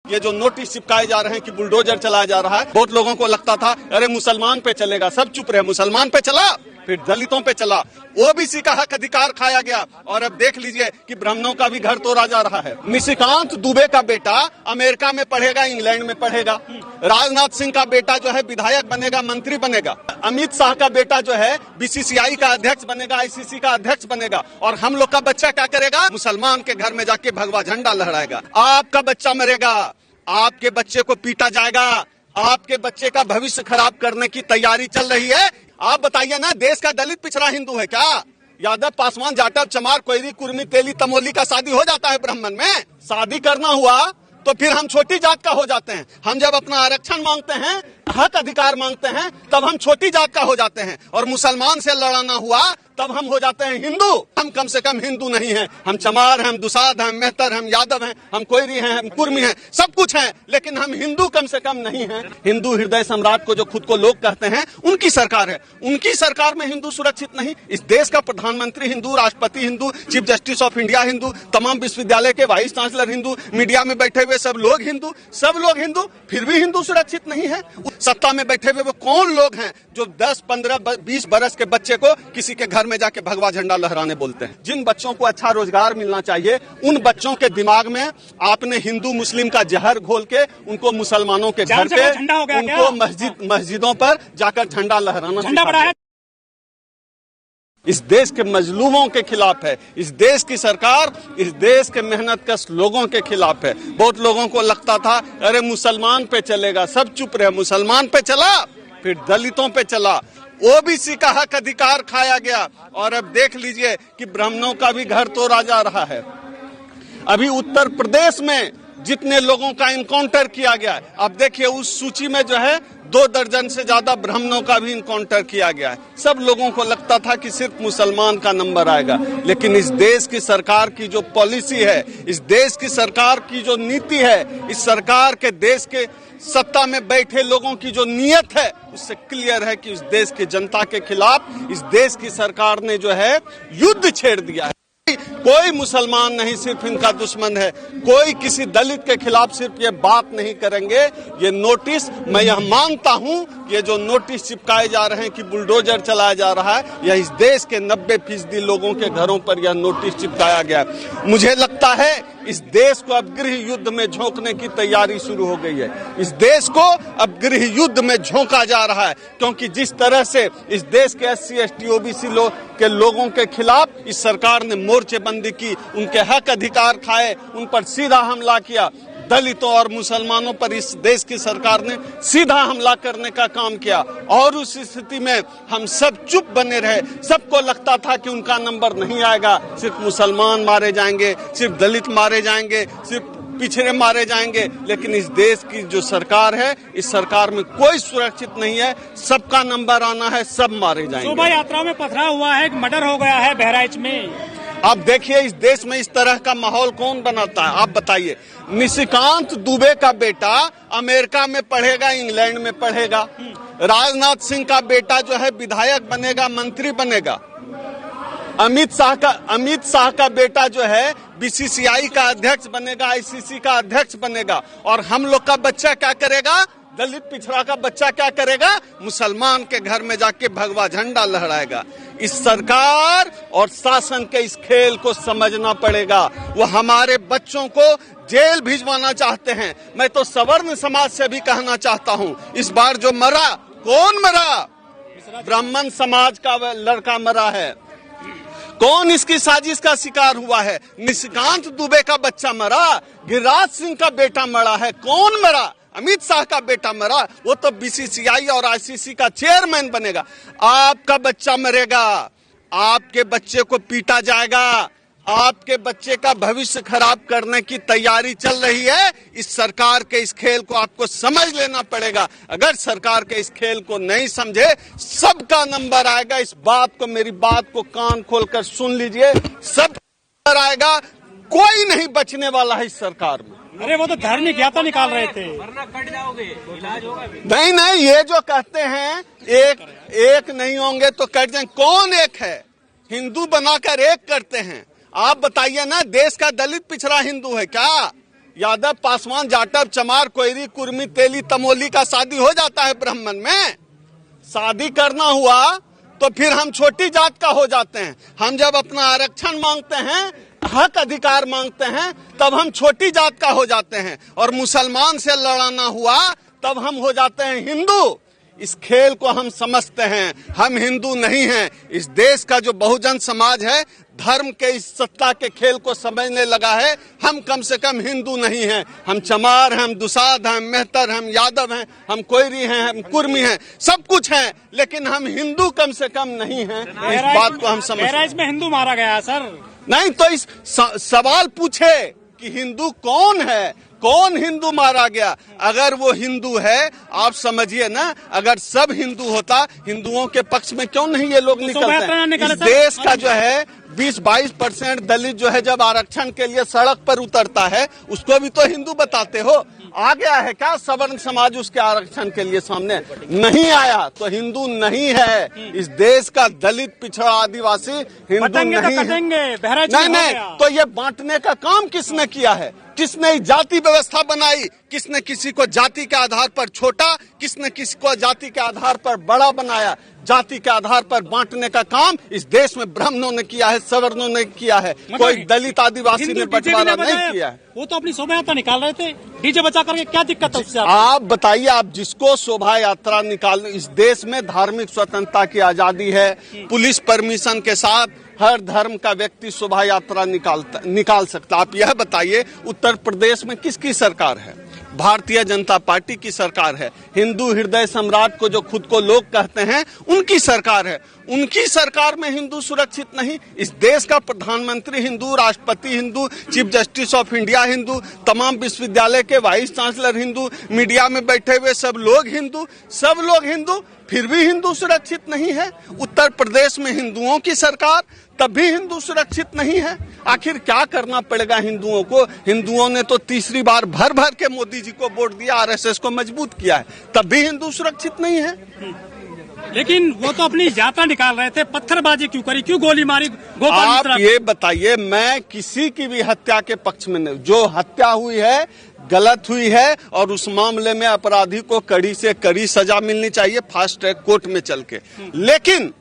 ये जो नोटिस चिपकाए जा रहे हैं कि बुलडोजर चलाया जा रहा है, बहुत लोगों को लगता था अरे मुसलमान पे चलेगा, सब चुप रहे, मुसलमान पे चला, फिर दलितों पे चला, ओबीसी का हक अधिकार खाया गया और अब देख लीजिए कि ब्राह्मणों का भी घर तोड़ा जा रहा है। निशिकांत दुबे का बेटा अमेरिका में पढ़ेगा, इंग्लैंड में पढ़ेगा। राजनाथ सिंह का बेटा जो है विधायक बनेगा, मंत्री बनेगा। अमित शाह का बेटा जो है बीसीसीआई का अध्यक्ष बनेगा, आईसीसी का अध्यक्ष बनेगा। और हम लोग का बच्चा क्या करेगा? मुसलमान के घर में जाके भगवा झंडा लहराएगा। आपका बच्चा मरेगा, आपके बच्चे को पीटा जाएगा, आपके बच्चे का भविष्य खराब करने की तैयारी चल रही है। आप बताइए ना, देश का दलित पिछड़ा हिंदू है क्या? यादव, पासवान, जाटव, चमार, कोयरी, कुर्मी, तेली, तमोली का शादी हो जाता है ब्राह्मण में? शादी करना हुआ तो फिर हम छोटी जात का हो जाते हैं। हम जब अपना आरक्षण मांगते हैं, हक अधिकार मांगते हैं, तब हम छोटी जात का हो जाते हैं। और मुसलमान से लड़ाना हुआ तब हम हो जाते हैं हिंदू। हम कम से कम हिंदू नहीं हैं। हम चमार हैं, हम दुसाध हैं, मेहतर, हम यादव हैं, हम कोयरी हैं, हम कुर्मी हैं, सब कुछ हैं, लेकिन हम हिंदू कम से कम नहीं हैं। हिंदू हृदय सम्राट को जो खुद को लोग कहते हैं, उनकी सरकार है। उनकी सरकार में हिंदू सुरक्षित नहीं। इस देश का प्रधानमंत्री हिंदू, राष्ट्रपति Hindu, chief justice of India Hindu, तमाम विश्वविद्यालय के वाइस चांसलर हिंदू, मीडिया में बैठे हुए सब लोग हिंदू, सब लोग हिंदू, फिर भी हिंदू सुरक्षित नहीं है। सत्ता में बैठे हुए वो कौन लोग हैं जो 10, 15, 20 बरस के बच्चे को किसी के घर में जाके भगवा झंडा लहराने बोलते हैं? जिन बच्चों को अच्छा रोजगार मिलना चाहिए, उन बच्चों के दिमाग में आपने हिंदू मुस्लिम का जहर घोल के उनको मुसलमानों के घर पे, उनको मस्जिदों पर जाकर झंडा लहराना। इस देश के मजलूमों के खिलाफ है। इस देश की सरकार इस देश के मेहनतकश लोगों के खिलाफ है। बहुत लोगों को लगता था अरे मुसलमान पे चलेगा, सब चुप रहे, मुसलमान पे चला, फिर दलितों पे चला, ओबीसी का हक अधिकार खाया गया और अब देख लीजिए कि ब्राह्मणों का भी घर तोड़ा जा रहा है। अभी उत्तर प्रदेश में जितने लोगों का इनकाउंटर किया गया है, अब देखिए उस सूची में जो है 2 दर्जन से ज्यादा ब्राह्मणों का भी इनकाउंटर किया गया है। सब लोगों को लगता था कि सिर्फ मुसलमान का नंबर आएगा, लेकिन इस देश की सरकार की जो पॉलिसी है, इस देश की सरकार की जो नीति है, इस सरकार के देश के सत्ता में बैठे लोगों की जो नीयत है, उससे क्लियर है कि इस देश की जनता के खिलाफ इस देश की सरकार ने जो है युद्ध छेड़ दिया है। कोई मुसलमान नहीं सिर्फ इनका दुश्मन है, कोई किसी दलित के खिलाफ सिर्फ ये बात नहीं करेंगे। ये नोटिस, मैं यह मानता हूं, ये जो नोटिस चिपकाए जा रहे हैं कि बुलडोजर चलाया जा रहा है, यह इस देश के 90% लोगों के घरों पर यह नोटिस चिपकाया गया। मुझे लगता है इस देश को अब गृह युद्ध में झोंकने की तैयारी शुरू हो गई है। इस देश को अब गृह युद्ध में झोंका जा रहा है, क्योंकि जिस तरह से इस देश के SC, ST, OBC के लोगों के खिलाफ इस सरकार ने मोर्चेबंदी की, उनके हक अधिकार खाए, उन पर सीधा हमला किया। दलितों और मुसलमानों पर इस देश की सरकार ने सीधा हमला करने का काम किया और उस स्थिति में हम सब चुप बने रहे। सबको लगता था कि उनका नंबर नहीं आएगा, सिर्फ मुसलमान मारे जाएंगे, सिर्फ दलित मारे जाएंगे, सिर्फ पिछड़े मारे जाएंगे। लेकिन इस देश की जो सरकार है, इस सरकार में कोई सुरक्षित नहीं है, सबका नंबर आना है, सब मारे जाएंगे। शोभा यात्रा में पथरा हुआ है, मर्डर हो गया है बहराइच में। आप देखिए इस देश में इस तरह का माहौल कौन बनाता है? आप बताइए। निशिकांत दुबे का बेटा अमेरिका में पढ़ेगा, इंग्लैंड में पढ़ेगा। राजनाथ सिंह का बेटा जो है विधायक बनेगा, मंत्री बनेगा। अमित शाह का बेटा जो है बीसीसीआई का अध्यक्ष बनेगा, आईसीसी का अध्यक्ष बनेगा। और हम लोग का बच्चा क्या करेगा? दलित पिछड़ा का बच्चा क्या करेगा? मुसलमान के घर में जाके भगवा झंडा लहराएगा। इस सरकार और शासन के इस खेल को समझना पड़ेगा। वो हमारे बच्चों को जेल भिजवाना चाहते हैं। मैं तो सवर्ण समाज से भी कहना चाहता हूँ, इस बार जो मरा, कौन मरा? ब्राह्मण समाज का लड़का मरा है। कौन इसकी साजिश का शिकार हुआ है? निशिकांत दुबे का बच्चा मरा, गिरिराज सिंह का बेटा मरा है। कौन मरा? अमित शाह का बेटा मरा, वो तो बीसीसीआई और आईसीसी का चेयरमैन बनेगा। आपका बच्चा मरेगा, आपके बच्चे को पीटा जाएगा, आपके बच्चे का भविष्य खराब करने की तैयारी चल रही है। इस सरकार के इस खेल को आपको समझ लेना पड़ेगा। अगर सरकार के इस खेल को नहीं समझे, सबका नंबर आएगा। इस बात को, मेरी बात को कान खोलकर सुन लीजिए, सब नंबर आएगा। कोई नहीं बचने वाला है इस सरकार में। अरे वो तो धार्मिक यात्रा निकाल रहे थे, वरना कट जाओगे, इलाज होगा। नहीं, ये जो कहते हैं एक नहीं होंगे तो कट जाएंगे। कौन एक है? हिंदू बनाकर एक करते हैं। आप बताइए ना, देश का दलित पिछड़ा हिंदू है क्या? यादव, पासवान, जाटव, चमार, कोयरी, कुर्मी, तेली, तमोली का शादी हो जाता है ब्राह्मण में। शादी करना हुआ तो फिर हम छोटी जात का हो जाते हैं। हम जब अपना आरक्षण मांगते हैं, हक अधिकार मांगते हैं, तब हम छोटी जात का हो जाते हैं। और मुसलमान से लड़ाना हुआ तब हम हो जाते हैं हिंदू। इस खेल को हम समझते हैं, हम हिंदू नहीं हैं। इस देश का जो बहुजन समाज है धर्म के इस सत्ता के खेल को समझने लगा है। हम कम से कम हिंदू नहीं हैं। हम चमार हैं, हम दुसाध हैं, हम मेहतर हैं, हम यादव हैं, हम कोयरी हैं, हम कुर्मी हैं, सब कुछ हैं, लेकिन हम हिंदू कम से कम नहीं हैं। इस बात को हम समझते हैं। बहराइच में हिंदू मारा गया सर। नहीं तो इस सवाल पूछे कि हिंदू कौन है, कौन हिंदू मारा गया। अगर वो हिंदू है, आप समझिए ना, अगर सब हिंदू होता, हिंदुओं के पक्ष में क्यों नहीं ये लोग निकलते हैं। इस देश का जो है 20-22% दलित जो है जब आरक्षण के लिए सड़क पर उतरता है, उसको भी तो हिंदू बताते हो। आ गया है क्या सवर्ण समाज उसके आरक्षण के लिए सामने? नहीं आया तो हिंदू नहीं है। इस देश का दलित, पिछड़ा, आदिवासी हिंदू नहीं है। नहीं, तो ये बांटने का काम किसने किया है? किसने जाति व्यवस्था बनाई? किसने किसी को जाति के आधार पर छोटा, किसने किसी को जाति के आधार पर बड़ा बनाया? जाति के आधार पर बांटने का काम इस देश में ब्राह्मणों ने किया है, सवर्णों ने किया है। कोई दलित आदिवासी ने बंटवारा नहीं किया है। वो तो अपनी शोभा यात्रा निकाल रहे थे, डीजे बचा करके, क्या दिक्कत है उससे? आप बताइए, आप जिसको शोभा यात्रा निकाल, इस देश में धार्मिक स्वतंत्रता की आजादी है। पुलिस परमिशन के साथ हर धर्म का व्यक्ति शोभा यात्रा निकाल सकता। आप यह बताइए, उत्तर प्रदेश में किसकी सरकार है? भारतीय जनता पार्टी की सरकार है। हिंदू हृदय सम्राट को जो खुद को लोग कहते हैं, उनकी सरकार है। उनकी सरकार में हिंदू सुरक्षित नहीं। इस देश का प्रधानमंत्री हिंदू, राष्ट्रपति Hindu, chief justice of India Hindu, तमाम विश्वविद्यालय के वाइस चांसलर हिंदू, मीडिया में बैठे हुए सब लोग हिंदू, सब लोग हिंदू, फिर भी हिंदू सुरक्षित नहीं है। उत्तर प्रदेश में हिंदुओं की सरकार, तब भी हिंदू सुरक्षित नहीं है। आखिर क्या करना पड़ेगा हिंदुओं को? हिंदुओं ने तो तीसरी बार भर भर के मोदी जी को वोट दिया, आरएसएस को मजबूत किया है, तब भी हिंदू सुरक्षित नहीं है। लेकिन वो तो अपनी यात्रा निकाल रहे थे, पत्थरबाजी क्यों करी, क्यों गोली मारी? आप ये बताइए, मैं किसी की भी हत्या के पक्ष में नहीं। जो हत्या हुई है गलत हुई है, और उस मामले में अपराधी को कड़ी से कड़ी सजा मिलनी चाहिए, फास्ट ट्रैक कोर्ट में चल के। लेकिन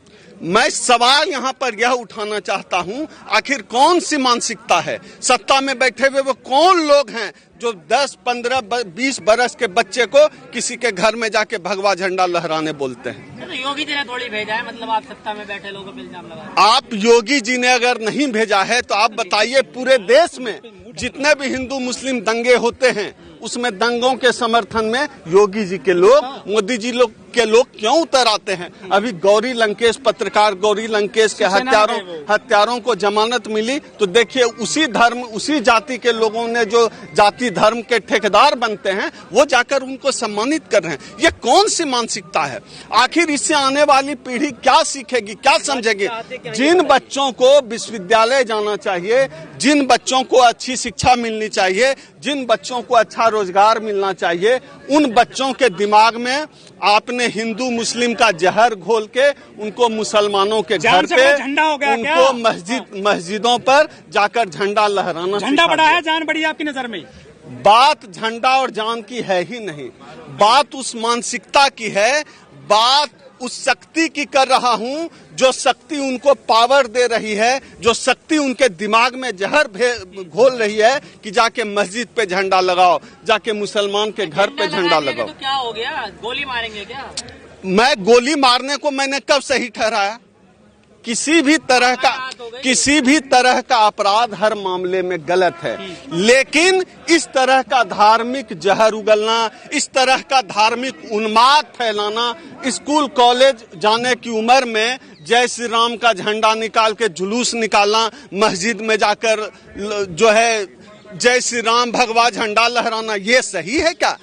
मैं सवाल यहाँ पर यह उठाना चाहता हूँ, आखिर कौन सी मानसिकता है? सत्ता में बैठे हुए वो कौन लोग हैं जो 10, 15, 20 बरस के बच्चे को किसी के घर में जाके भगवा झंडा लहराने बोलते हैं? तो योगी जी ने थोड़ी भेजा है, मतलब आप सत्ता में बैठे लोगों पर इल्जाम लगा। आप योगी जी ने अगर नहीं भेजा है तो आप बताइए, पूरे देश में जितने भी हिंदू मुस्लिम दंगे होते हैं, उसमें दंगों के समर्थन में योगी जी के लोग, मोदी जी के लोग क्यों उतर आते हैं? अभी गौरी लंकेश, पत्रकार गौरी लंकेश के हत्यारों को जमानत मिली, तो देखिए उसी धर्म, उसी जाति के लोगों ने, जो जाति धर्म के ठेकेदार बनते हैं, वो जाकर उनको सम्मानित कर रहे हैं। ये कौन सी मानसिकता है? आखिर इससे आने वाली पीढ़ी क्या सीखेगी, क्या समझेगी? जिन बच्चों को विश्वविद्यालय जाना चाहिए, जिन बच्चों को अच्छी शिक्षा मिलनी चाहिए, जिन बच्चों को अच्छा रोजगार मिलना चाहिए, उन बच्चों के दिमाग में आपने हिंदू मुस्लिम का जहर घोल के उनको मुसलमानों के घर पे, उनको मस्जिदों पर जाकर झंडा लहराना। झंडा बड़ा है, जान बड़ी है आपकी नजर में? बात झंडा और जान की है ही नहीं, बात उस मानसिकता की है, बात उस शक्ति की कर रहा हूं जो शक्ति उनको पावर दे रही है, जो शक्ति उनके दिमाग में जहर घोल रही है कि जाके मस्जिद पे झंडा लगाओ, जाके मुसलमान के घर पे झंडा लगाओ। तो क्या हो गया, गोली मारेंगे क्या? मैं गोली मारने को मैंने कब सही ठहराया? किसी भी तरह का अपराध हर मामले में गलत है, लेकिन इस तरह का धार्मिक जहर उगलना, इस तरह का धार्मिक उन्माद फैलाना, स्कूल कॉलेज जाने की उम्र में जय श्री राम का झंडा निकाल के जुलूस निकालना, मस्जिद में जाकर जो है जय श्री राम भगवा झंडा लहराना, ये सही है क्या?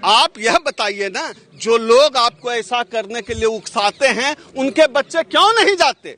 आप यह बताइए ना, जो लोग आपको ऐसा करने के लिए उकसाते हैं, उनके बच्चे क्यों नहीं जाते?